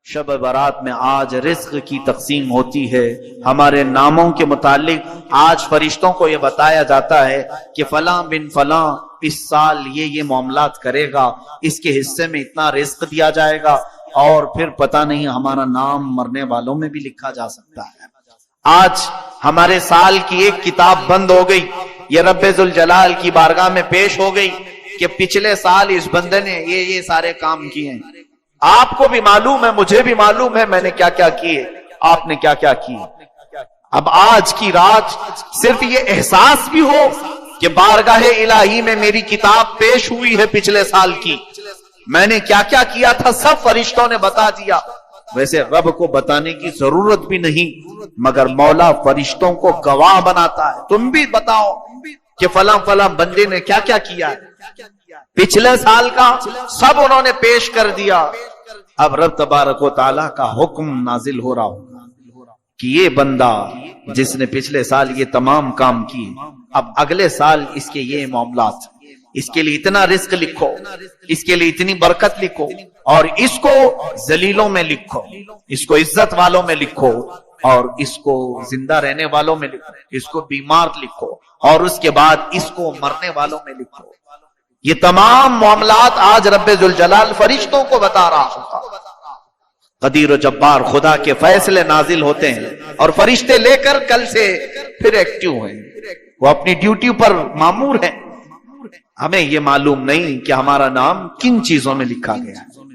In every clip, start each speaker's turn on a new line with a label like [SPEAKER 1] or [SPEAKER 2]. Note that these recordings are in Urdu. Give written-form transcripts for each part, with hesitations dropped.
[SPEAKER 1] شب برات میں آج رزق کی تقسیم ہوتی ہے. ہمارے ناموں کے متعلق آج فرشتوں کو یہ بتایا جاتا ہے کہ فلاں بن فلاں اس سال یہ معاملات کرے گا، اس کے حصے میں اتنا رزق دیا جائے گا، اور پھر پتہ نہیں ہمارا نام مرنے والوں میں بھی لکھا جا سکتا ہے. آج ہمارے سال کی ایک کتاب بند ہو گئی، یہ رب ذوالجلال کی بارگاہ میں پیش ہو گئی کہ پچھلے سال اس بندے نے یہ سارے کام کیے ہیں. آپ کو بھی معلوم ہے، مجھے بھی معلوم ہے میں نے کیا کیا کیے، آپ نے کیا کیا کیے. اب آج کی رات صرف یہ احساس بھی ہو کہ بارگاہ الہی میں میری کتاب پیش ہوئی ہے پچھلے سال کی، میں نے کیا کیا کیا تھا سب فرشتوں نے بتا دیا. ویسے رب کو بتانے کی ضرورت بھی نہیں، مگر مولا فرشتوں کو گواہ بناتا ہے. تم بھی بتاؤ کہ فلاں فلاں بندے نے کیا کیا کیا ہے، پچھلے سال کا سب انہوں نے پیش کر دیا. اب رب تبارک و تعالیٰ کا حکم نازل ہو رہا ہوگا کہ یہ بندہ جس نے پچھلے سال یہ تمام کام کیے، اب اگلے سال اس کے یہ معاملات، اس کے لیے اتنا رزق لکھو، اس کے لیے اتنی برکت لکھو، اور اس کو ذلیلوں میں لکھو، اس کو عزت والوں میں لکھو، اور اس کو زندہ رہنے والوں میں لکھو، اس کو بیمار لکھو، اور اس کے بعد اس کو مرنے والوں میں لکھو. یہ تمام معاملات آج رب ذوالجلال فرشتوں کو بتا رہا ہوگا. قدیر و جبار خدا کے فیصلے نازل ہوتے ہیں اور فرشتے لے کر کل سے پھر ایکٹیو ہیں، وہ اپنی ڈیوٹی پر مامور ہیں. ہمیں یہ معلوم نہیں کہ ہمارا نام کن چیزوں میں لکھا گیا ہے.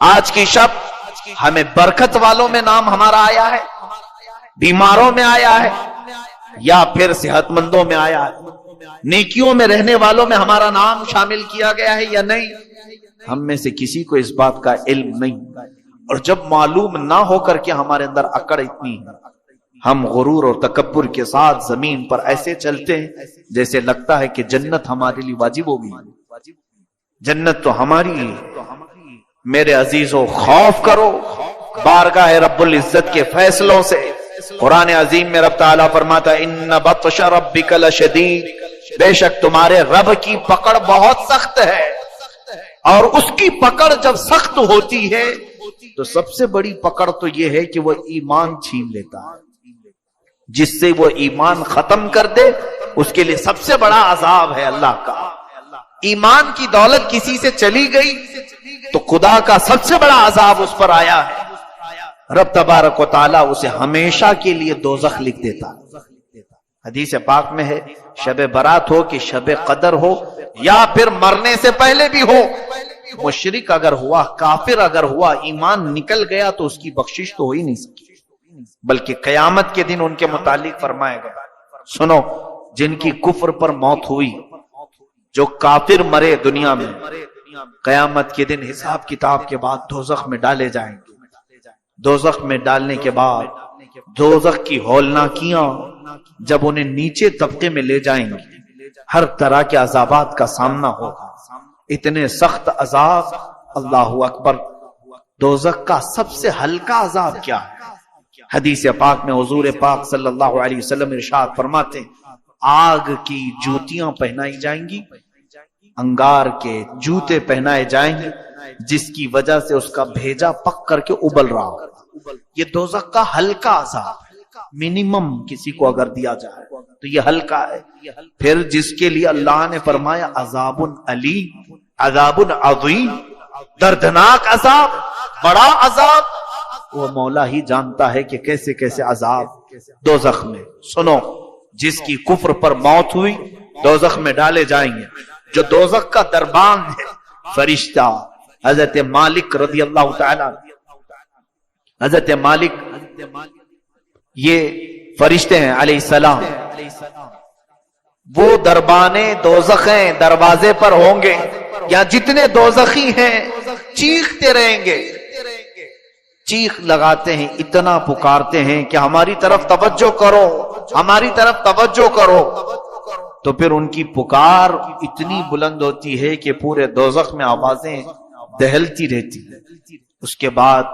[SPEAKER 1] آج کی شب ہمیں برکت والوں میں نام ہمارا آیا ہے، بیماروں میں آیا ہے، یا پھر صحت مندوں میں آیا ہے، نیکیوں میں رہنے والوں میں ہمارا نام شامل کیا گیا ہے یا نہیں. ہم میں سے کسی کو اس بات کا علم نہیں، اور جب معلوم نہ ہو کر کے ہمارے اندر اکڑ اتنی ہے، ہم غرور اور تکبر کے ساتھ زمین پر ایسے چلتے ہیں جیسے لگتا ہے کہ جنت ہمارے لیے واجب ہوگی. جنت تو ہماری ہے. میرے عزیزو، خوف کرو بارگاہ رب العزت کے فیصلوں سے. قرآن عظیم میں رب تعالیٰ فرماتا ہے ان بطش ربک لشدید، بے شک تمہارے رب کی پکڑ بہت سخت ہے. اور اس کی پکڑ جب سخت ہوتی ہے تو سب سے بڑی پکڑ تو یہ ہے کہ وہ ایمان چھین لیتا ہے. جس سے وہ ایمان ختم کر دے اس کے لیے سب سے بڑا عذاب ہے اللہ کا. ایمان کی دولت کسی سے چلی گئی تو خدا کا سب سے بڑا عذاب اس پر آیا ہے. رب تبارک و تعالیٰ اسے ہمیشہ کے لیے دوزخ لکھ دیتا. حدیث پاک میں ہے شب برات ہو کہ شب قدر ہو یا پھر مرنے سے پہلے بھی ہو، مشرک اگر ہوا، کافر اگر ہوا، ایمان نکل گیا تو اس کی بخشش تو ہو ہی نہیں سکی، بلکہ قیامت کے دن ان کے متعلق فرمایا گیا. سنو، جن کی کفر پر موت ہوئی، جو کافر مرے دنیا میں، قیامت کے دن حساب کتاب کے بعد دوزخ میں ڈالے جائیں گے. دوزخ میں ڈالنے کے بعد دوزخ کی ہولناکیاں جب انہیں نیچے طبقے میں لے جائیں گے، ہر طرح کے عذابات کا سامنا ہوگا. اتنے سخت عذاب. اللہ اکبر. دوزخ کا سب سے ہلکا عذاب کیا ہے؟ حدیث پاک میں حضور پاک صلی اللہ علیہ وسلم ارشاد فرماتے ہیں آگ کی جوتیاں پہنائی جائیں گی، انگار کے جوتے پہنائے جائیں گے، جس کی وجہ سے اس کا بھیجا پک کر کے ابل رہا ہوگا. یہ دوزخ کا ہلکا عذاب، منیمم کسی کو اگر دیا جائے تو یہ ہلکا ہے. پھر جس کے لیے اللہ نے فرمایا عذاب علیم، عذاب عظیم، دردناک عذاب، بڑا عذاب، وہ مولا ہی جانتا ہے کہ کیسے کیسے عذاب دوزخ میں. سنو، جس کی کفر پر موت ہوئی دوزخ میں ڈالے جائیں گے. جو دوزخ کا دربان ہے، فرشتہ حضرت مالک رضی اللہ تعالی، حضرت مالک یہ فرشتے ہیں علیہ السلام، وہ دربانے دوزخیں دروازے پر ہوں گے، یا جتنے دوزخی ہیں چیختے رہیں گے، چیخ لگاتے ہیں، اتنا پکارتے ہیں کہ ہماری طرف توجہ کرو، ہماری طرف توجہ کرو. تو پھر ان کی پکار اتنی بلند ہوتی ہے کہ پورے دوزخ میں آوازیں دہلتی رہتی. اس کے بعد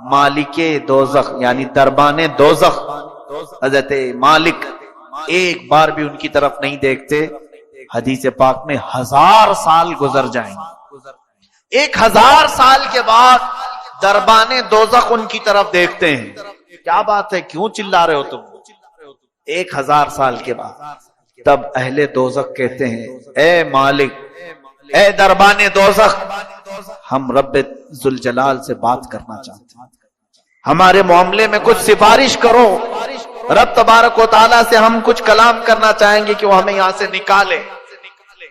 [SPEAKER 1] مالک دوزخ یعنی دربان دوزخ حضرت مالک ایک بار بھی ان کی طرف نہیں دیکھتے. حدیث پاک میں 1000 سال گزر جائیں گے. 1000 سال کے بعد دربانے دوزخ ان کی طرف دیکھتے ہیں. کیا بات ہے, کیوں چلا رہے ہو تم؟ 1000 سال کے بعد تب اہل دوزخ کہتے ہیں, اے مالک, اے دربانے دوزخ, ہم رب ذوالجلال سے بات کرنا چاہتے ہیں, ہمارے معاملے میں کچھ سفارش کرو. رب تبارک و تعالیٰ سے ہم کچھ کلام کرنا چاہیں گے کہ وہ ہمیں یہاں سے نکالے.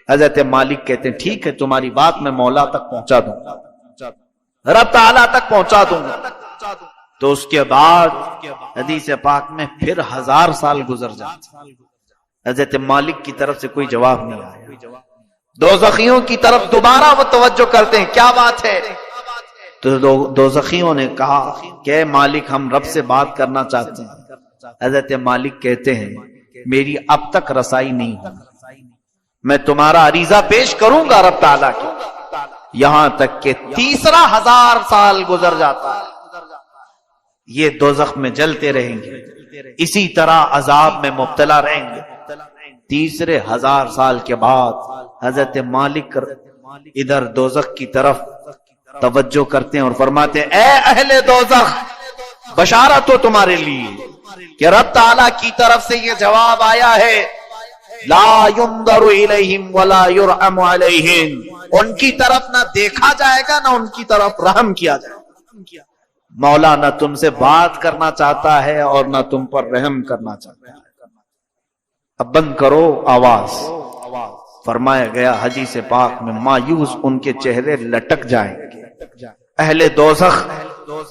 [SPEAKER 1] حضرت مالک کہتے ہیں ٹھیک ہے, تمہاری بات میں مولا تک پہنچا دوں گا, رب تعالیٰ تک پہنچا دوں گا. تو اس کے بعد حدیث پاک میں پھر 1000 سال گزر جاتے, حضرت مالک کی طرف سے کوئی جواب نہیں آیا. دوزخیوں کی طرف دوبارہ وہ توجہ کرتے ہیں, کیا بات ہے؟ تو دوزخیوں نے کہا کہ اے مالک, ہم رب سے بات کرنا چاہتے ہیں. حضرت مالک کہتے ہیں میری اب تک رسائی نہیں ہوئی, میں تمہارا عریضہ پیش کروں گا رب تعالیٰ کے, یہاں تک کہ تیسرا 1000 سال گزر جاتا ہے. یہ دوزخ میں جلتے رہیں گے, اسی طرح عذاب میں مبتلا رہیں گے. تیسرے 1000 سال کے بعد حضرت مالک ادھر دوزخ کی طرف توجہ کرتے ہیں اور فرماتے ہیں, اے اہل دوزخ, بشارت ہو تمہارے لیے کہ رب تعالیٰ کی طرف سے یہ جواب آیا ہے, لا ينظر الیہم ولا یرحم علیہم, ان کی طرف نہ دیکھا جائے گا نہ ان کی طرف رحم کیا جائے گا. مولا نہ تم سے بات کرنا چاہتا ہے اور نہ تم پر رحم کرنا چاہتا ہے. اب بند کرو آواز. فرمایا گیا حدیث پاک میں, مایوس ان کے چہرے لٹک جائیں گے. اہل دوزخ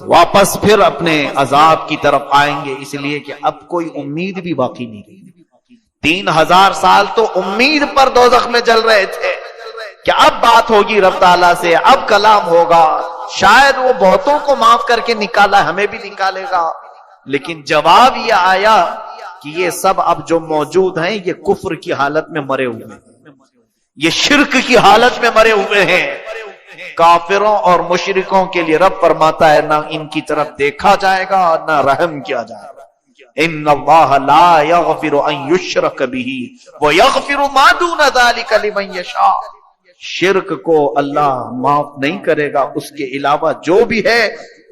[SPEAKER 1] واپس پھر اپنے عذاب کی طرف آئیں گے, اس لیے کہ اب کوئی امید بھی باقی نہیں رہی. 3000 سال تو امید پر دوزخ میں جل رہے تھے کہ اب بات ہوگی رب تعالیٰ سے, اب کلام ہوگا, شاید وہ بہتوں کو معاف کر کے نکالا, ہمیں بھی نکالے گا. لیکن جواب یہ آیا کہ یہ سب اب جو موجود ہیں یہ کفر کی حالت میں مرے ہوئے ہیں, یہ شرک کی حالت میں مرے ہوئے ہیں. کافروں اور مشرکوں کے لیے رب فرماتا ہے نہ ان کی طرف دیکھا جائے گا نہ رحم کیا جائے گا. ان اللہ لا یغفر ان یشرک بہ ویغفر ما دون ذلک لمن یشاء. شرک کو اللہ معاف نہیں کرے گا, اس کے علاوہ جو بھی ہے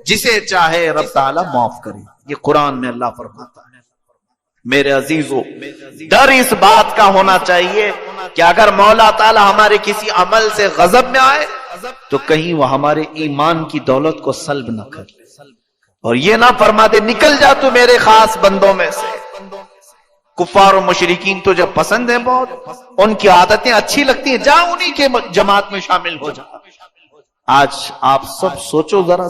[SPEAKER 1] جسے چاہے رب تعالیٰ معاف کرے. یہ قرآن میں اللہ فرماتا ہے. میرے عزیزو, ڈر اس بات کا ہونا چاہیے کہ اگر مولا تعالیٰ ہمارے کسی عمل سے غضب میں آئے تو کہیں وہ ہمارے ایمان کی دولت کو سلب نہ کر لے, اور یہ نہ فرما دے نکل جا تو میرے خاص بندوں میں سے. کفار و مشرکین تجھے پسند ہیں بہت, ان کی عادتیں اچھی لگتی ہیں, جا انہی کے جماعت میں شامل ہو جا. آج آپ سب سوچو ذرا,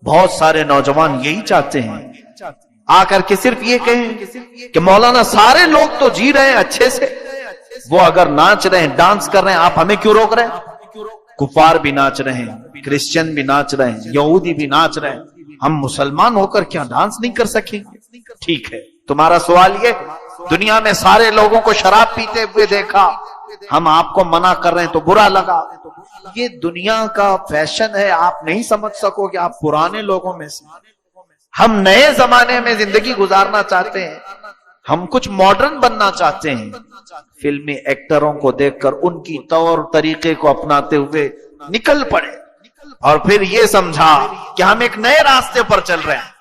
[SPEAKER 1] بہت سارے نوجوان یہی چاہتے ہیں آ کر کے صرف یہ کہیں کہ مولانا سارے لوگ تو جی رہے ہیں اچھے سے, وہ اگر ناچ رہے ہیں, ڈانس کر رہے ہیں, آپ ہمیں کیوں روک رہے ہیں؟ کفار بھی ناچ رہے ہیں, کرسچن بھی ناچ رہے ہیں, یہودی بھی ناچ رہے ہیں, ہم مسلمان ہو کر کیا ڈانس نہیں کر سکیں گے؟ ٹھیک ہے, تمہارا سوال یہ, دنیا میں سارے لوگوں کو شراب پیتے ہوئے دیکھا, ہم آپ کو منع کر رہے ہیں تو برا لگا. یہ دنیا کا فیشن ہے, آپ نہیں سمجھ سکو کہ آپ پرانے لوگوں میں سے. ہم نئے زمانے میں زندگی گزارنا چاہتے ہیں, ہم کچھ ماڈرن بننا چاہتے ہیں. فلمی ایکٹروں کو دیکھ کر ان کی طور طریقے کو اپناتے ہوئے نکل پڑے, اور پھر یہ سمجھا کہ ہم ایک نئے راستے پر چل رہے ہیں.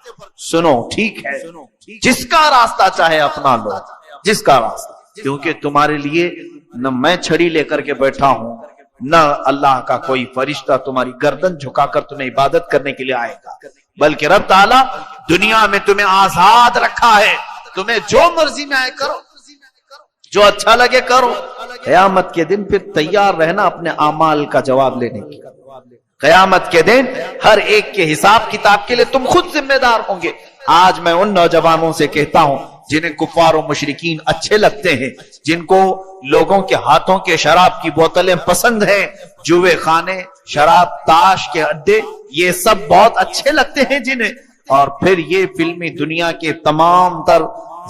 [SPEAKER 1] سنو, ٹھیک ہے, جس کا راستہ چاہے اپنا لو, جس کا راستہ, کیونکہ تمہارے لیے نہ میں چھڑی لے کر کے بیٹھا ہوں, نہ اللہ کا کوئی فرشتہ تمہاری گردن جھکا کر تمہیں عبادت کرنے کے لیے آئے گا, بلکہ رب تعالیٰ دنیا میں تمہیں آزاد رکھا ہے, تمہیں جو مرضی میں آئے کرو, جو اچھا لگے کرو. قیامت کے دن پھر تیار رہنا اپنے اعمال کا جواب لینے کی. قیامت کے دن ہر ایک کے حساب کتاب کے لیے تم خود ذمہ دار ہوں گے. آج میں ان نوجوانوں سے کہتا ہوں جنہیں کفار و مشرکین اچھے لگتے ہیں, جن کو لوگوں کے ہاتھوں کے شراب کی بوتلیں پسند ہیں, جوے خانے, شراب, تاش کے اڈے, یہ سب بہت اچھے لگتے ہیں جنہیں, اور پھر یہ فلمی دنیا کے تمام تر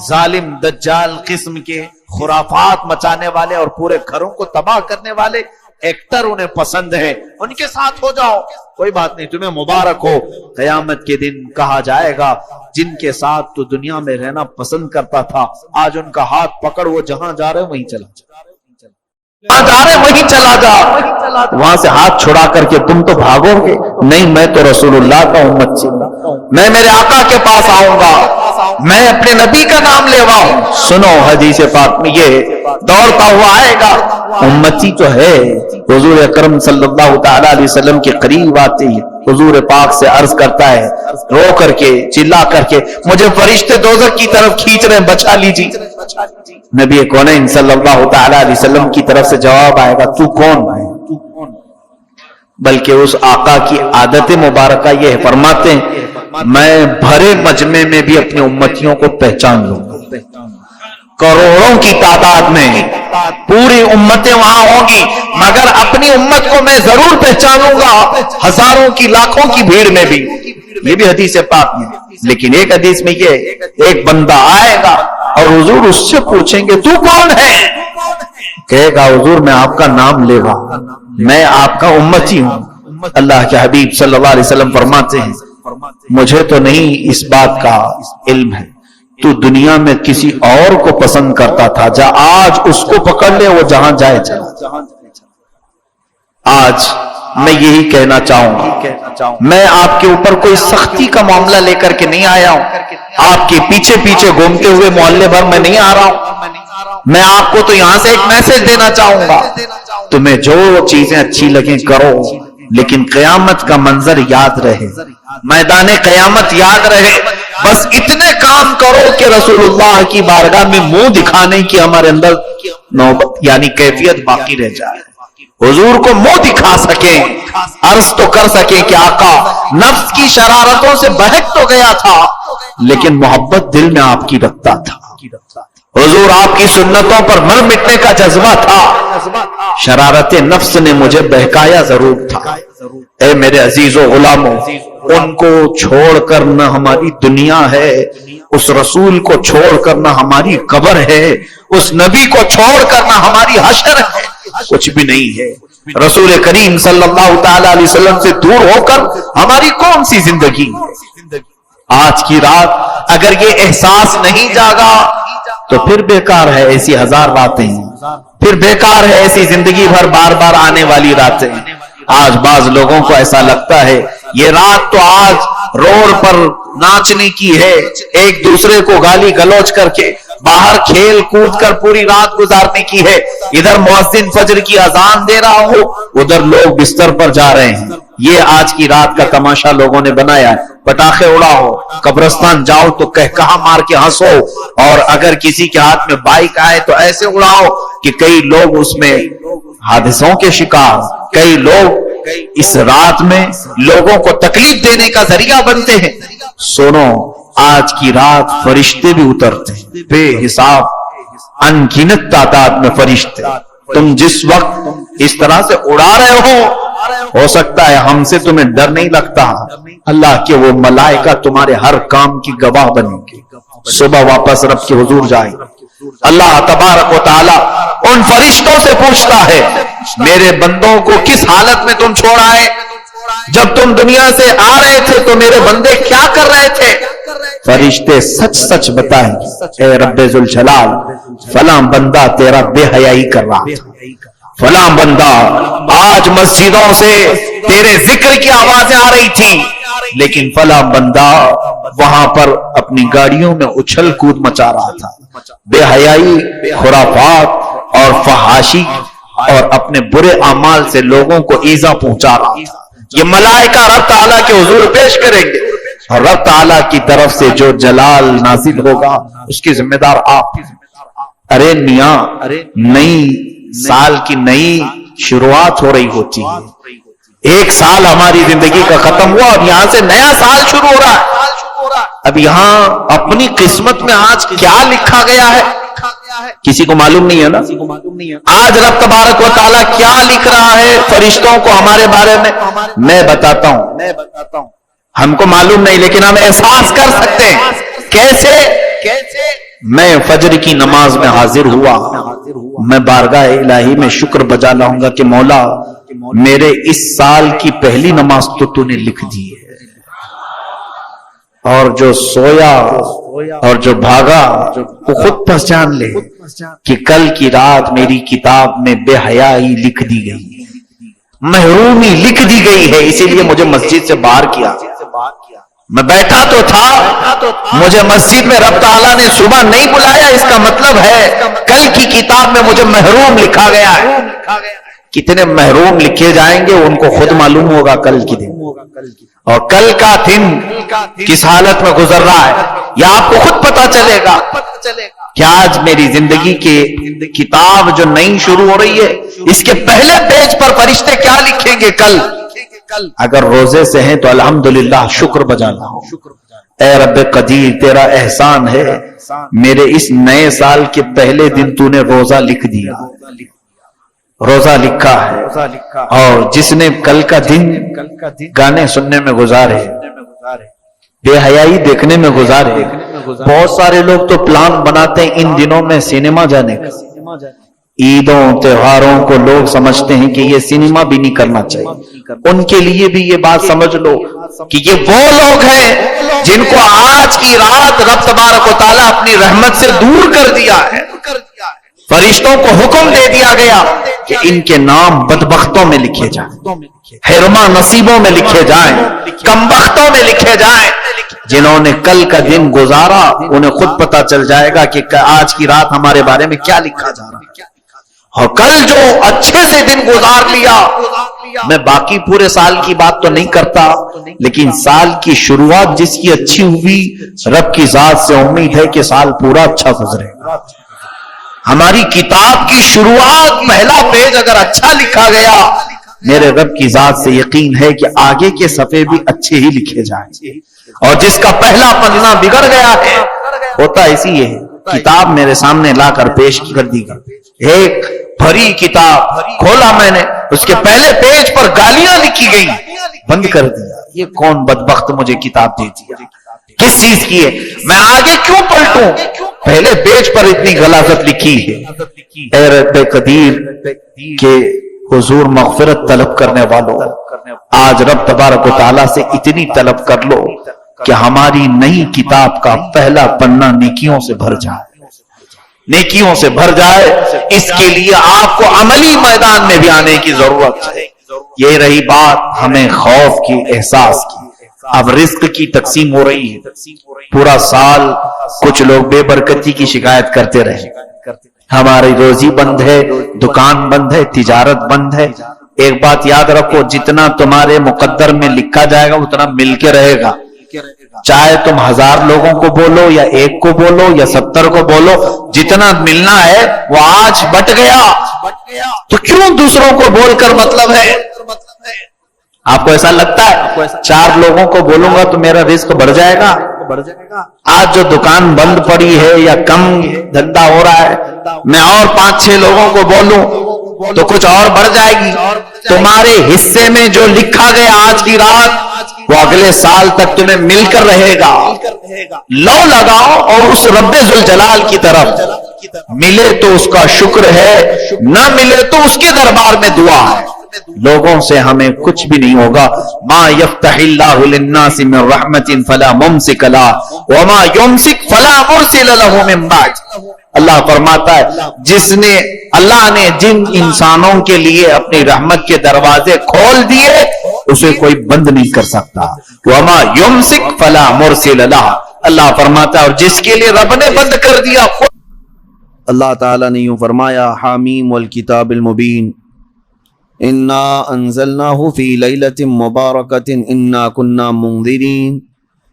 [SPEAKER 1] ظالم دجال قسم کے خرافات مچانے والے اور پورے گھروں کو تباہ کرنے والے ایکٹر انہیں پسند ہے, ان کے ساتھ ہو جاؤ, کوئی بات نہیں, تمہیں مبارک ہو. قیامت کے دن کہا جائے گا جن کے ساتھ تو دنیا میں رہنا پسند کرتا تھا, آج ان کا ہاتھ پکڑ وہ جہاں جا رہے وہیں چلا جا. وہاں جا رہے وہیں چلا جا، وہاں سے ہاتھ چھڑا کر کے تم تو بھاگو گے، نہیں میں تو رسول اللہ کا امتی ہوں، میں میرے آقا کے پاس آؤں گا، میں اپنے نبی کا نام لیواؤں۔ سنو حدیث پاک میں یہ دوڑتا ہوا آئے گا، امتی تو ہے، حضور اکرم صلی اللہ تعالی علیہ وسلم کے قریب آتے ہی حضور پاک سے عرض کرتا ہے رو کر کے چلا کر کے، مجھے فرشتے دوزخ کی طرف کھینچ رہے ہیں، بچا لیجیے۔ نبی کونین صلی اللہ تعالی علیہ وسلم کی طرف سے جواب آئے گا تو کون ہے؟ بلکہ اس آقا کی عادت مبارکہ یہ فرماتے ہیں میں بھرے مجمع میں بھی اپنے امتیوں کو پہچان لوں گا، کروڑوں کی تعداد میں پوری امتیں وہاں ہوں گی، مگر اپنی امت کو میں ضرور پہچانوں گا ہزاروں کی لاکھوں کی بھیڑ میں بھی۔ یہ بھی حدیث پاک میں، لیکن ایک حدیث میں یہ ایک بندہ آئے گا اور حضور اس سے پوچھیں گے تو کون ہے؟ کہے گا حضور میں آپ کا نام لے گا، میں آپ کا امتی ہوں۔ اللہ کے حبیب صلی اللہ علیہ وسلم فرماتے ہیں مجھے تو نہیں اس بات کا علم ہے، تو دنیا میں کسی اور کو پسند کرتا تھا، جا آج اس کو پکڑ لے، وہ جہاں جائے چلا۔ آج میں یہی کہنا چاہوں گا، میں آپ کے اوپر کوئی سختی کا معاملہ لے کر کے نہیں آیا ہوں، آپ کے پیچھے پیچھے گھومتے ہوئے محلے بھر میں نہیں آ رہا ہوں، میں آپ کو تو یہاں سے ایک میسج دینا چاہوں گا، تمہیں جو چیزیں اچھی لگیں کرو، لیکن قیامت کا منظر یاد رہے، میدان قیامت یاد رہے، بس اتنے کام کرو کہ رسول اللہ کی بارگاہ میں منہ دکھانے کی ہمارے اندر نوبت یعنی کیفیت باقی رہ جائے، حضور کو منہ دکھا سکیں، عرض تو کر سکیں کہ آقا نفس کی شرارتوں سے بہک تو گیا تھا لیکن محبت دل میں آپ کی رکھتا تھا، حضور آپ کی سنتوں پر مر مٹنے کا جذبہ تھا، شرارت نفس نے مجھے بہکایا ضرور تھا۔ اے میرے عزیز و غلاموں، ان کو چھوڑ کر نہ ہماری دنیا ہے، اس رسول کو چھوڑ کر نہ ہماری قبر ہے، اس نبی کو چھوڑ کر نہ ہماری حشر ہے، کچھ بھی نہیں ہے۔ رسول کریم صلی اللہ تعالی علیہ وسلم سے دور ہو کر ہماری کون سی زندگی؟ آج کی رات اگر یہ احساس نہیں جاگا تو پھر بیکار ہے ایسی ہزار راتیں، پھر بیکار ہے ایسی زندگی بھر بار بار آنے والی راتیں۔ آج بعض لوگوں کو ایسا لگتا ہے یہ رات تو آج روڈ پر ناچنے کی ہے، ایک دوسرے کو گالی گلوچ کر کے باہر کھیل کود کر پوری رات گزارنے کی ہے، ادھر مؤذن فجر کی اذان دے رہا ہو، ادھر لوگ بستر پر جا رہے ہیں، یہ آج کی رات کا تماشا لوگوں نے بنایا ہے۔ پٹاخے اڑاؤ، قبرستان جاؤ تو کہا مار کے ہنسو، اور اگر کسی کے ہاتھ میں بائک آئے تو ایسے اڑاؤ کہ کئی لوگ اس میں حادثوں کے شکار، کئی لوگ اس رات میں لوگوں کو تکلیف دینے کا ذریعہ بنتے ہیں۔ سنو، آج کی رات فرشتے بھی اترتے ہیں، بے حساب ان گنت تعداد میں فرشتے، تم جس وقت اس طرح سے اڑا رہے ہو سکتا ہے ہم سے تمہیں ڈر نہیں لگتا، اللہ کے وہ ملائکہ تمہارے ہر کام کی گواہ بنیں گے، صبح واپس رب کے حضور جائیں۔ اللہ تبارک و تعالی ان فرشتوں سے پوچھتا ہے میرے بندوں کو کس حالت میں تم چھوڑ آئے؟ جب تم دنیا سے آ رہے تھے تو میرے بندے کیا کر رہے تھے؟ فرشتے سچ سچ بتائیں، اے رب ذوالجلال فلاں بندہ تیرا بے حیائی کر رہا تھا، فلاں بندہ آج مسجدوں سے تیرے ذکر کی آوازیں آ رہی تھی، لیکن فلاں بندہ وہاں پر اپنی گاڑیوں میں اچھل کود مچا رہا تھا، بے حیائی، خرافات اور فحاشی اور اپنے برے اعمال سے لوگوں کو ایذا پہنچا رہا تھا۔ یہ ملائکہ رب تعالیٰ کے حضور پیش کریں گے، اور رب تعالیٰ کی طرف سے جو جلال نازل ہوگا اس کی ذمہ دار آپ۔ ارے میاں، نئی سال کی نئی شروعات ہو رہی ہوتی ہے، ایک سال ہماری زندگی کا ختم ہوا اور یہاں سے نیا سال شروع ہو رہا ہے۔ اب یہاں اپنی قسمت میں آج کیا لکھا گیا ہے کسی کو معلوم نہیں ہے نا؟ آج رب تبارک و تعالیٰ کیا لکھ رہا ہے فرشتوں کو ہمارے بارے میں، میں بتاتا ہوں، ہم کو معلوم نہیں لیکن ہم احساس کر سکتے ہیں۔ کیسے؟ میں فجر کی نماز میں حاضر ہوا، میں بارگاہ الہی میں شکر بجا لاؤں گا کہ مولا میرے اس سال کی پہلی نماز تو نے لکھ دی ہے، اور جو سویا اور جو بھاگا وہ خود پہچان لے کہ کل کی رات میری کتاب میں بے حیائی لکھ دی گئی، محرومی لکھ دی گئی ہے، اسی لیے مجھے مسجد سے باہر کیا۔ میں بیٹھا تو تھا، مجھے مسجد میں رب تعالیٰ نے صبح نہیں بلایا، اس کا مطلب ہے کل کی کتاب میں مجھے محروم لکھا گیا ہے۔ کتنے محروم لکھے جائیں گے ان کو خود معلوم ہوگا کل کی دن، اور کل کا دن کس حالت میں گزر رہا ہے یہ آپ کو خود پتا چلے گا کہ آج میری زندگی کی کتاب جو نئی شروع ہو رہی ہے اس کے پہلے پیج پر فرشتے کیا لکھیں گے کل۔ اگر روزے سے ہیں تو الحمدللہ شکر بجانا ہو، اے رب قدیر تیرا احسان ہے، میرے اس نئے سال کے پہلے دن تو نے روزہ لکھ دیا، روزہ لکھا ہے، اور جس نے کل کا دن گانے سننے میں گزارے، بے حیائی دیکھنے میں گزارے۔ بہت سارے لوگ تو پلان بناتے ہیں ان دنوں میں سینما جانے کا، عیدوں تہواروں کو لوگ سمجھتے ہیں کہ یہ سینما بھی نہیں کرنا چاہیے۔ ان کے لیے بھی یہ بات سمجھ لو کہ یہ وہ لوگ ہیں جن کو آج کی رات رب تبارک و تعالیٰ اپنی رحمت سے دور کر دیا ہے۔ فرشتوں کو حکم دے دیا گیا کہ ان کے نام بدبختوں میں لکھے جائیں، حرما نصیبوں میں لکھے جائیں، کمبختوں میں لکھے جائیں۔ جنہوں نے کل کا دن گزارا انہیں خود پتا چل جائے گا کہ آج کی رات ہمارے بارے میں کیا لکھا جا رہا ہے۔ اور کل جو اچھے سے دن گزار لیا، میں باقی پورے سال کی بات تو نہیں کرتا، لیکن سال کی شروعات جس کی اچھی ہوئی، رب کی ذات سے امید ہے کہ سال پورا اچھا گزرے گا۔ ہماری کتاب کی شروعات پہلا پیج اگر اچھا لکھا گیا، میرے رب کی ذات سے یقین ہے کہ آگے کے صفحے بھی اچھے ہی لکھے جائیں، اور جس کا پہلا پنہ بگڑ گیا ہے ہوتا اسی ہے۔ کتاب میرے سامنے لا کر پیش کر دی گئی، ایک بھری کتاب کھولا میں نے، اس کے پہلے پیج پر گالیاں لکھی گئی، بند کر دیا۔ یہ کون بدبخت مجھے کتاب دے دیا، کس چیز کی ہے، میں آگے کیوں پلٹوں، پہلے پیج پر اتنی غلاظت لکھی ہے۔ اے رب قدیر کے حضور مغفرت طلب کرنے والوں، آج رب تبارک و تعالیٰ سے اتنی طلب کر لو کہ ہماری نئی کتاب کا پہلا پنہ نیکیوں سے بھر جائے، نیکیوں سے بھر جائے۔ اس کے لیے آپ کو عملی میدان میں بھی آنے کی ضرورت ہے۔ یہ رہی بات ہمیں خوف کی، احساس کی۔ اب رزق کی تقسیم ہو رہی ہے، پورا سال کچھ لوگ بے برکتی کی شکایت کرتے رہے، ہماری روزی بند ہے، دکان بند ہے، تجارت بند ہے۔ ایک بات یاد رکھو، جتنا تمہارے مقدر میں لکھا جائے گا اتنا مل کے رہے گا، چاہے تم 1000 لوگوں کو بولو یا 1 کو بولو یا 70 کو بولو، جتنا ملنا ہے وہ آج بٹ گیا، تو کیوں دوسروں کو بول کر مطلب ہے؟ آپ کو ایسا لگتا ہے 4 لوگوں کو بولوں گا تو میرا رزق بڑھ جائے گا؟ آج جو دکان بند پڑی ہے یا کم دھندا ہو رہا ہے، میں اور 5-6 لوگوں کو بولوں تو کچھ اور بڑھ جائے گی۔ تمہارے حصے میں جو لکھا گیا آج کی رات وہ اگلے سال تک تمہیں مل کر رہے گا۔ لو لگاؤ اور اس رب ذوالجلال کی طرف، ملے تو اس کا شکر ہے، نہ ملے تو اس کے دربار میں دعا ہے۔ لوگوں سے ہمیں کچھ بھی نہیں ہوگا۔ ما یفتح اللہ للناس من رحمت فلا ممسک لها وما یمسک فلا مرسل له من بعد۔ اللہ فرماتا ہے جس نے، اللہ نے جن انسانوں کے لیے اپنی رحمت کے دروازے کھول دیے اسے کوئی بند نہیں کر سکتا۔ وما یمسک فلا مرسل لها، اللہ فرماتا ہے اور جس کے لیے رب نے بند کر دیا۔
[SPEAKER 2] اللہ تعالیٰ نے یوں فرمایا، حامیم والکتاب المبین، انا انزلناہ فی لیلۃ مبارکۃ انا کنا منذرین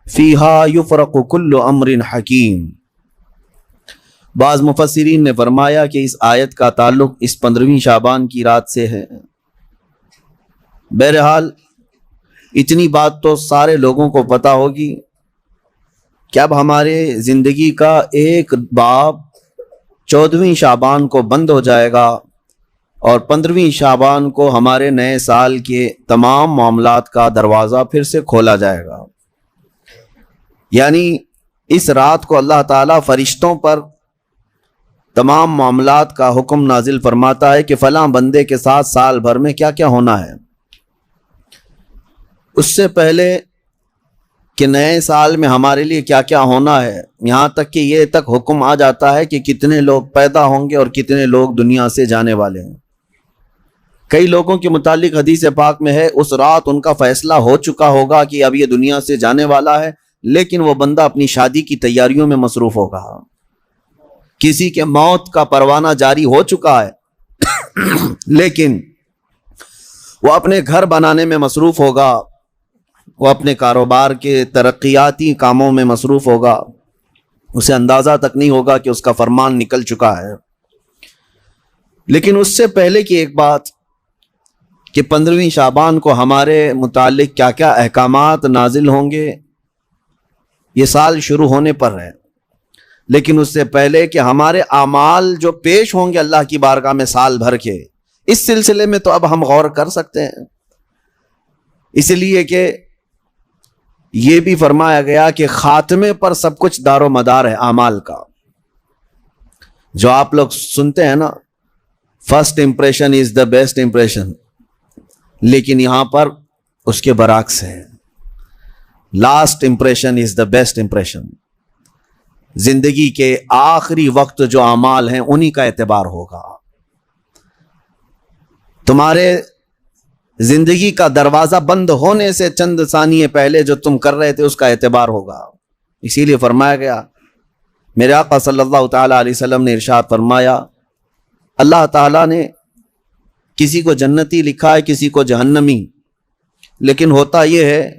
[SPEAKER 2] فیہا یفرق کل امر حکیم۔ بعض مفسرین نے فرمایا کہ اس آیت کا تعلق اس 15ویں شعبان کی رات سے ہے۔ بہرحال اتنی بات تو سارے لوگوں کو پتہ ہوگی کہ اب ہمارے زندگی کا ایک باب 14ویں شعبان کو بند ہو جائے گا اور 15ویں شعبان کو ہمارے نئے سال کے تمام معاملات کا دروازہ پھر سے کھولا جائے گا۔ یعنی اس رات کو اللہ تعالیٰ فرشتوں پر تمام معاملات کا حکم نازل فرماتا ہے کہ فلاں بندے کے ساتھ سال بھر میں کیا کیا ہونا ہے۔ اس سے پہلے کہ نئے سال میں ہمارے لیے کیا کیا ہونا ہے، یہاں تک کہ یہ تک حکم آ جاتا ہے کہ کتنے لوگ پیدا ہوں گے اور کتنے لوگ دنیا سے جانے والے ہیں۔ کئی لوگوں کے متعلق حدیث پاک میں ہے اس رات ان کا فیصلہ ہو چکا ہوگا کہ اب یہ دنیا سے جانے والا ہے، لیکن وہ بندہ اپنی شادی کی تیاریوں میں مصروف ہوگا، کسی کے موت کا پروانہ جاری ہو چکا ہے لیکن وہ اپنے گھر بنانے میں مصروف ہوگا، وہ اپنے کاروبار کے ترقیاتی کاموں میں مصروف ہوگا، اسے اندازہ تک نہیں ہوگا کہ اس کا فرمان نکل چکا ہے۔ لیکن اس سے پہلے کی ایک بات کہ 15ویں شعبان کو ہمارے متعلق کیا کیا احکامات نازل ہوں گے، یہ سال شروع ہونے پر ہے، لیکن اس سے پہلے کہ ہمارے اعمال جو پیش ہوں گے اللہ کی بارگاہ میں سال بھر کے، اس سلسلے میں تو اب ہم غور کر سکتے ہیں، اس لیے کہ یہ بھی فرمایا گیا کہ خاتمے پر سب کچھ دار و مدار ہے اعمال کا۔ جو آپ لوگ سنتے ہیں نا، first impression is the best impression, لیکن یہاں پر اس کے برعکس ہے، last impression is the best impression. زندگی کے آخری وقت جو اعمال ہیں انہی کا اعتبار ہوگا، تمہارے زندگی کا دروازہ بند ہونے سے چند ثانیے پہلے جو تم کر رہے تھے اس کا اعتبار ہوگا۔ اسی لیے فرمایا گیا، میرے آقا صلی اللہ تعالی علیہ وسلم نے ارشاد فرمایا، اللہ تعالیٰ نے کسی کو جنتی لکھا ہے کسی کو جہنمی، لیکن ہوتا یہ ہے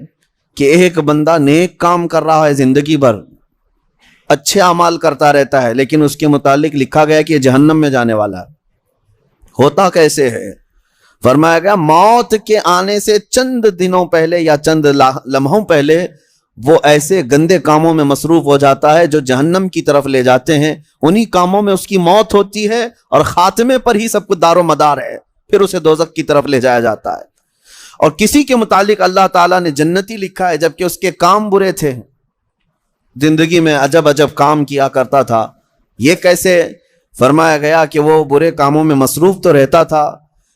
[SPEAKER 2] کہ ایک بندہ نیک کام کر رہا ہے زندگی بھر، اچھے اعمال کرتا رہتا ہے، لیکن اس کے متعلق لکھا گیا کہ یہ جہنم میں جانے والا ہے۔ ہوتا کیسے ہے؟ فرمایا گیا موت کے آنے سے چند دنوں پہلے یا چند لمحوں پہلے وہ ایسے گندے کاموں میں مصروف ہو جاتا ہے جو جہنم کی طرف لے جاتے ہیں، انہی کاموں میں اس کی موت ہوتی ہے اور خاتمے پر ہی سب کچھ دار و مدار ہے، پھر اسے دوزخ کی طرف لے جایا جاتا ہے۔ اور کسی کے متعلق اللہ تعالیٰ نے جنتی لکھا ہے جبکہ اس کے کام برے تھے، زندگی میں عجب عجب کام کیا کرتا تھا۔ یہ کیسے؟ فرمایا گیا کہ وہ برے کاموں میں مصروف تو رہتا تھا،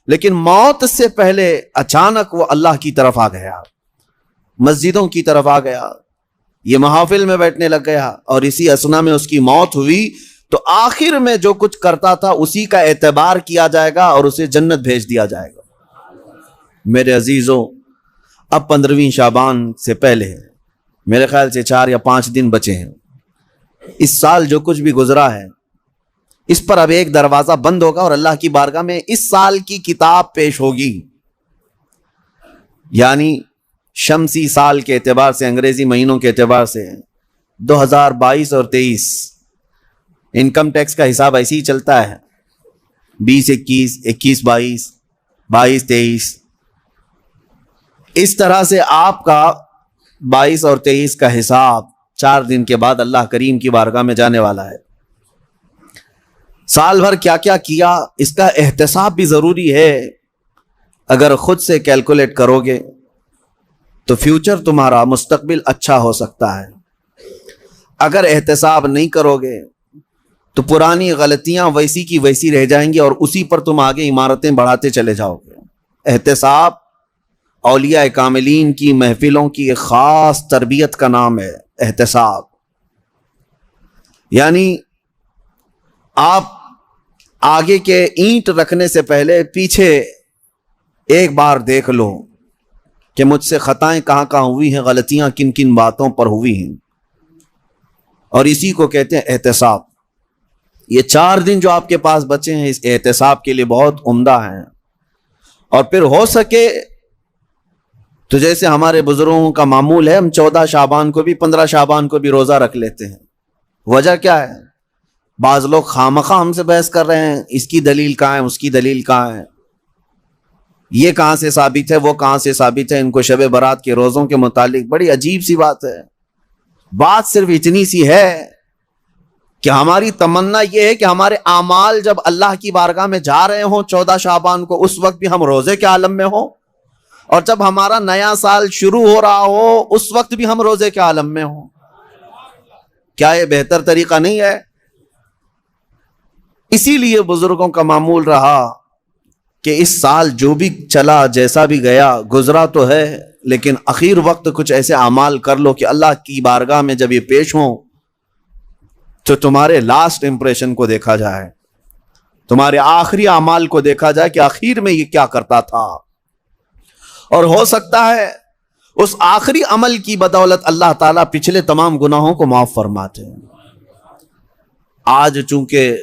[SPEAKER 2] لیکن موت سے پہلے اچانک وہ اللہ کی طرف آ گیا، مسجدوں کی طرف آ گیا، یہ محافل میں بیٹھنے لگ گیا، اور اسی اثنا میں اس کی موت ہوئی تو آخر میں جو کچھ کرتا تھا اسی کا اعتبار کیا جائے گا اور اسے جنت بھیج دیا جائے گا۔ میرے عزیزوں، اب 15ویں شعبان سے پہلے میرے خیال سے 4 یا 5 دن بچے ہیں۔ اس سال جو کچھ بھی گزرا ہے اس پر اب ایک دروازہ بند ہوگا اور اللہ کی بارگاہ میں اس سال کی کتاب پیش ہوگی، یعنی شمسی سال کے اعتبار سے، انگریزی مہینوں کے اعتبار سے 2022 اور 23 انکم ٹیکس کا حساب ایسے ہی چلتا ہے، 20-21 21-22 22-23، اس طرح سے آپ کا 22 اور 23 کا حساب 4 دن کے بعد اللہ کریم کی بارگاہ میں جانے والا ہے۔ سال بھر کیا کیا کیا اس کا احتساب بھی ضروری ہے۔ اگر خود سے کیلکولیٹ کرو گے تو فیوچر تمہارا مستقبل اچھا ہو سکتا ہے، اگر احتساب نہیں کرو گے تو پرانی غلطیاں ویسی کی ویسی رہ جائیں گی اور اسی پر تم آگے عمارتیں بڑھاتے چلے جاؤ گے۔ احتساب اولیاء کاملین کی محفلوں کی ایک خاص تربیت کا نام ہے، احتساب۔ یعنی آپ آگے کے اینٹ رکھنے سے پہلے پیچھے ایک بار دیکھ لو کہ مجھ سے خطائیں کہاں کہاں ہوئی ہیں، غلطیاں کن کن باتوں پر ہوئی ہیں، اور اسی کو کہتے ہیں احتساب۔ یہ 4 دن جو آپ کے پاس بچے ہیں اس احتساب کے لیے بہت عمدہ ہیں۔ اور پھر ہو سکے تو جیسے ہمارے بزرگوں کا معمول ہے، ہم 14 شعبان کو بھی 15 شعبان کو بھی روزہ رکھ لیتے ہیں۔ وجہ کیا ہے؟ بعض لوگ خامخواہ ہم سے بحث کر رہے ہیں، اس کی دلیل کہاں ہے، اس کی دلیل کہاں ہے، یہ کہاں سے ثابت ہے، وہ کہاں سے ثابت ہے۔ ان کو شب برات کے روزوں کے متعلق بڑی عجیب سی بات ہے۔ بات صرف اتنی سی ہے کہ ہماری تمنا یہ ہے کہ ہمارے اعمال جب اللہ کی بارگاہ میں جا رہے ہوں 14 شعبان کو، اس وقت بھی ہم روزے کے عالم میں ہوں، اور جب ہمارا نیا سال شروع ہو رہا ہو اس وقت بھی ہم روزے کے عالم میں ہوں۔ کیا یہ بہتر طریقہ نہیں ہے؟ اسی لیے بزرگوں کا معمول رہا کہ اس سال جو بھی چلا، جیسا بھی گیا، گزرا تو ہے، لیکن اخیر وقت کچھ ایسے اعمال کر لو کہ اللہ کی بارگاہ میں جب یہ پیش ہوں تو تمہارے لاسٹ امپریشن کو دیکھا جائے، تمہارے آخری اعمال کو دیکھا جائے کہ آخر میں یہ کیا کرتا تھا. اور ہو سکتا ہے اس آخری عمل کی بدولت اللہ تعالیٰ پچھلے تمام گناہوں کو معاف فرماتے ہیں. آج چونکہ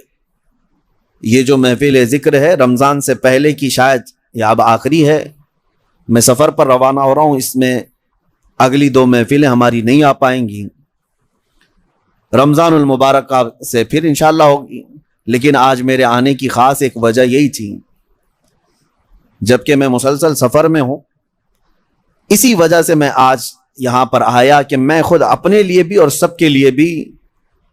[SPEAKER 2] یہ جو محفل ذکر ہے رمضان سے پہلے کی شاید یا اب آخری ہے، میں سفر پر روانہ ہو رہا ہوں، اس میں اگلی 2 محفلیں ہماری نہیں آ پائیں گی، رمضان المبارک سے پھر انشاءاللہ ہوگی. لیکن آج میرے آنے کی خاص ایک وجہ یہی تھی، جبکہ میں مسلسل سفر میں ہوں، اسی وجہ سے میں آج یہاں پر آیا کہ میں خود اپنے لیے بھی اور سب کے لیے بھی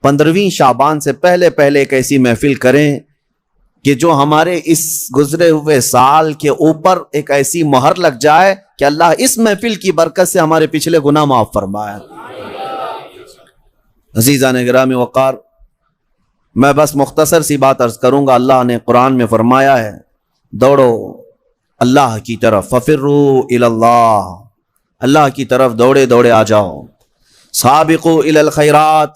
[SPEAKER 2] 15ویں شعبان سے پہلے ایک ایسی محفل کریں کہ جو ہمارے اس گزرے ہوئے سال کے اوپر ایک ایسی مہر لگ جائے کہ اللہ اس محفل کی برکت سے ہمارے پچھلے گناہ معاف فرمائے. عزیزان گرامی وقار، میں بس مختصر سی بات عرض کروں گا. اللہ نے قرآن میں فرمایا ہے دوڑو اللہ کی طرف، ففروا الی اللہ، اللہ کی طرف دوڑے آ جاؤ. سابقوا الی الخیرات،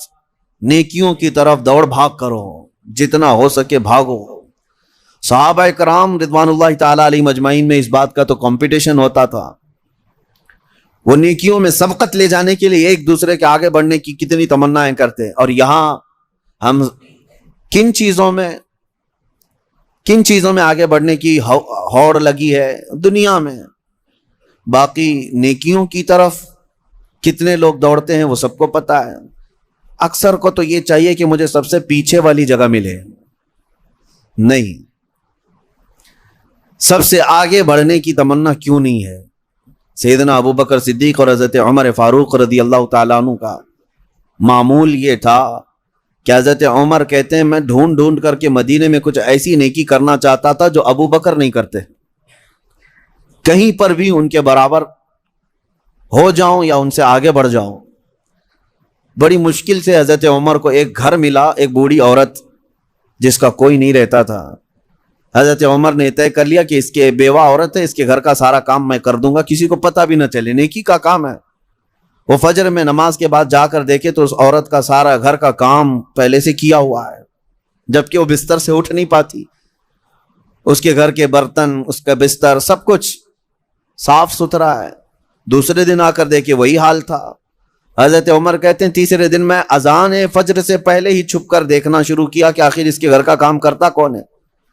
[SPEAKER 2] نیکیوں کی طرف دوڑ بھاگ کرو، جتنا ہو سکے بھاگو. صحابہ کرام رضوان اللہ تعالی علیہم اجمعین میں اس بات کا تو کمپٹیشن ہوتا تھا، وہ نیکیوں میں سبقت لے جانے کے لیے ایک دوسرے کے آگے بڑھنے کی کتنی تمنائیں کرتے. اور یہاں ہم کن چیزوں میں آگے بڑھنے کی ہوڑ لگی ہے دنیا میں، باقی نیکیوں کی طرف کتنے لوگ دوڑتے ہیں وہ سب کو پتا ہے. اکثر کو تو یہ چاہیے کہ مجھے سب سے پیچھے والی جگہ ملے، نہیں، سب سے آگے بڑھنے کی تمنا کیوں نہیں ہے. سیدنا ابو بکر صدیق اور حضرت عمر فاروق رضی اللہ تعالیٰ عنہ کا معمول یہ تھا کہ حضرت عمر کہتے ہیں میں ڈھونڈ کر کے مدینے میں کچھ ایسی نیکی کرنا چاہتا تھا جو ابو بکر نہیں کرتے، کہیں پر بھی ان کے برابر ہو جاؤں یا ان سے آگے بڑھ جاؤں. بڑی مشکل سے حضرت عمر کو ایک گھر ملا، ایک بوڑھی عورت جس کا کوئی نہیں رہتا تھا. حضرت عمر نے طے کر لیا کہ اس کے بیوہ عورت ہے، اس کے گھر کا سارا کام میں کر دوں گا، کسی کو پتہ بھی نہ چلے، نیکی کا کام ہے. وہ فجر میں نماز کے بعد جا کر دیکھے تو اس عورت کا سارا گھر کا کام پہلے سے کیا ہوا ہے، جبکہ وہ بستر سے اٹھ نہیں پاتی. اس کے گھر کے برتن، اس کا بستر، سب کچھ صاف ستھرا ہے. دوسرے دن آ کر دیکھے وہی حال تھا. حضرت عمر کہتے ہیں تیسرے دن میں اذان فجر سے پہلے ہی چھپ کر دیکھنا شروع کیا کہ آخر اس کے گھر کا کام کرتا کون ہے.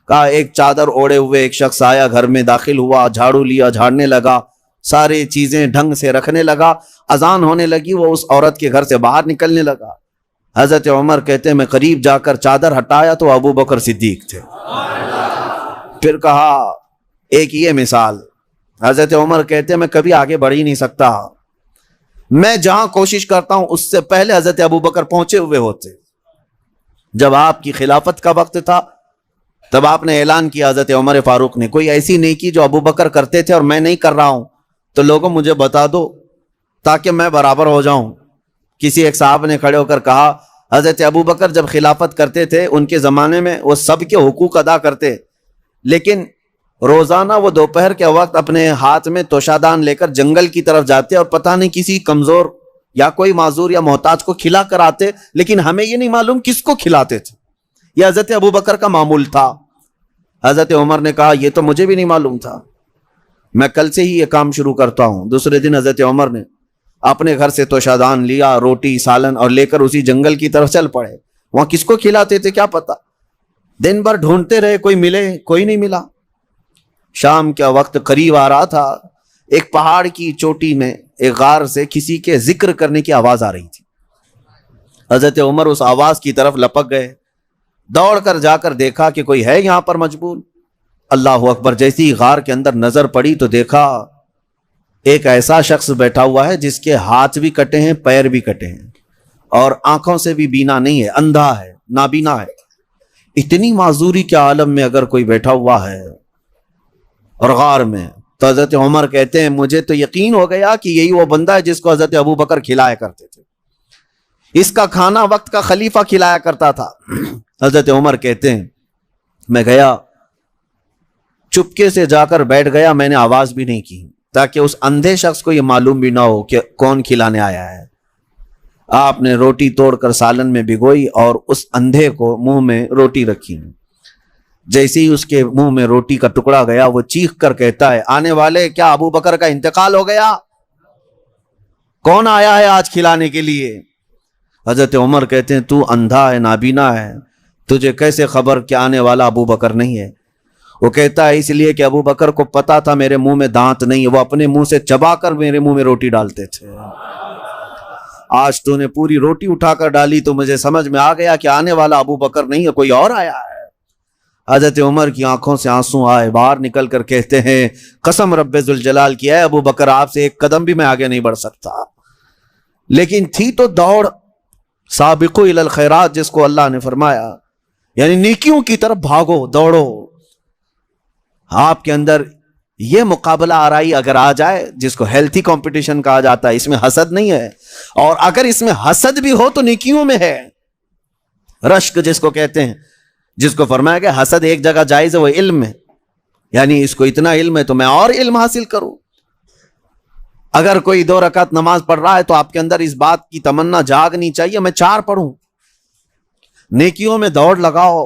[SPEAKER 2] کہا ایک چادر اوڑے ہوئے ایک شخص آیا، گھر میں داخل ہوا، جھاڑو لیا، جھاڑنے لگا، ساری چیزیں ڈھنگ سے رکھنے لگا. اذان ہونے لگی، وہ اس عورت کے گھر سے باہر نکلنے لگا. حضرت عمر کہتے ہیں میں قریب جا کر چادر ہٹایا تو ابو بکر صدیق تھے. پھر کہا ایک یہ مثال. حضرت عمر کہتے ہیں میں کبھی آگے بڑھ ہی نہیں سکتا، میں جہاں کوشش کرتا ہوں اس سے پہلے حضرت ابو بکر پہنچے ہوئے ہوتے. جب آپ کی خلافت کا وقت تھا تب آپ نے اعلان کیا، حضرت عمر فاروق نے، کوئی ایسی نیکی جو ابو بکر کرتے تھے اور میں نہیں کر رہا ہوں تو لوگوں مجھے بتا دو تاکہ میں برابر ہو جاؤں. کسی ایک صاحب نے کھڑے ہو کر کہا حضرت ابو بکر جب خلافت کرتے تھے ان کے زمانے میں وہ سب کے حقوق ادا کرتے، لیکن روزانہ وہ دوپہر کے وقت اپنے ہاتھ میں توشادان لے کر جنگل کی طرف جاتے اور پتہ نہیں کسی کمزور یا کوئی معذور یا محتاج کو کھلا کر آتے، لیکن ہمیں یہ نہیں معلوم کس کو کھلاتے تھے. یہ حضرت ابو بکر کا معمول تھا. حضرت عمر نے کہا یہ تو مجھے بھی نہیں معلوم تھا، میں کل سے ہی یہ کام شروع کرتا ہوں. دوسرے دن حضرت عمر نے اپنے گھر سے توشادان لیا، روٹی سالن، اور لے کر اسی جنگل کی طرف چل پڑے. وہاں کس کو کھلاتے تھے کیا پتا. دن بھر ڈھونڈتے رہے، کوئی ملے، کوئی نہیں ملا. شام کا وقت قریب آ رہا تھا، ایک پہاڑ کی چوٹی میں ایک غار سے کسی کے ذکر کرنے کی آواز آ رہی تھی. حضرت عمر اس آواز کی طرف لپک گئے، دوڑ کر جا کر دیکھا کہ کوئی ہے یہاں پر مجبور. اللہ اکبر، جیسی غار کے اندر نظر پڑی تو دیکھا ایک ایسا شخص بیٹھا ہوا ہے جس کے ہاتھ بھی کٹے ہیں، پیر بھی کٹے ہیں، اور آنکھوں سے بھی بینا نہیں ہے، اندھا ہے، نابینا ہے. اتنی معذوری کے عالم میں اگر کوئی بیٹھا ہوا ہے اور غار میں، تو حضرت عمر کہتے ہیں مجھے تو یقین ہو گیا کہ یہی وہ بندہ ہے جس کو حضرت ابو بکر کھلایا کرتے تھے. اس کا کھانا وقت کا خلیفہ کھلایا کرتا تھا. حضرت عمر کہتے ہیں میں گیا، چپکے سے جا کر بیٹھ گیا، میں نے آواز بھی نہیں کی. تاکہ اس اندھے شخص کو یہ معلوم بھی نہ ہو کہ کون کھلانے آیا ہے۔ آپ نے روٹی توڑ کر سالن میں بھگوئی اور اس اندھے کو منہ میں روٹی رکھی۔ جیسے ہی اس کے منہ میں روٹی کا ٹکڑا گیا وہ چیخ کر کہتا ہے، آنے والے، کیا ابو بکر کا انتقال ہو گیا؟ کون آیا ہے آج کھلانے کے لیے؟ حضرت عمر کہتے ہیں، تو اندھا ہے، نابینا ہے، تجھے کیسے خبر کہ آنے والا ابو بکر نہیں ہے؟ وہ کہتا ہے اس لیے کہ ابو بکر کو پتا تھا میرے منہ میں دانت نہیں ہے، وہ اپنے منہ سے چبا کر میرے منہ میں روٹی ڈالتے تھے۔ آج تو نے پوری روٹی اٹھا کر ڈالی تو مجھے سمجھ میں آ گیا کہ آنے والا ابو بکر نہیں ہے، کوئی اور آیا ہے۔ حضرت عمر کی آنکھوں سے آنسو آئے، باہر نکل کر کہتے ہیں، قسم رب ذوالجلال کی ہے ابو بکر، آپ سے ایک قدم بھی میں آگے نہیں بڑھ سکتا۔ لیکن تھی تو دوڑ، سابقوا الی الخیرات جس کو اللہ نے فرمایا، یعنی نیکیوں کی طرف بھاگو، دوڑو۔ آپ کے اندر یہ مقابلہ آرائی اگر آ جائے، جس کو ہیلتھی کمپٹیشن کہا جاتا ہے، اس میں حسد نہیں ہے، اور اگر اس میں حسد بھی ہو تو نیکیوں میں ہے۔ رشک جس کو کہتے ہیں، جس کو فرمایا کہ حسد ایک جگہ جائز ہے، وہ علم ہے، یعنی اس کو اتنا علم ہے تو میں اور علم حاصل کروں۔ اگر کوئی 2 رکعت نماز پڑھ رہا ہے تو آپ کے اندر اس بات کی تمنا جاگنی چاہیے میں 4 پڑھوں۔ نیکیوں میں دوڑ لگاؤ۔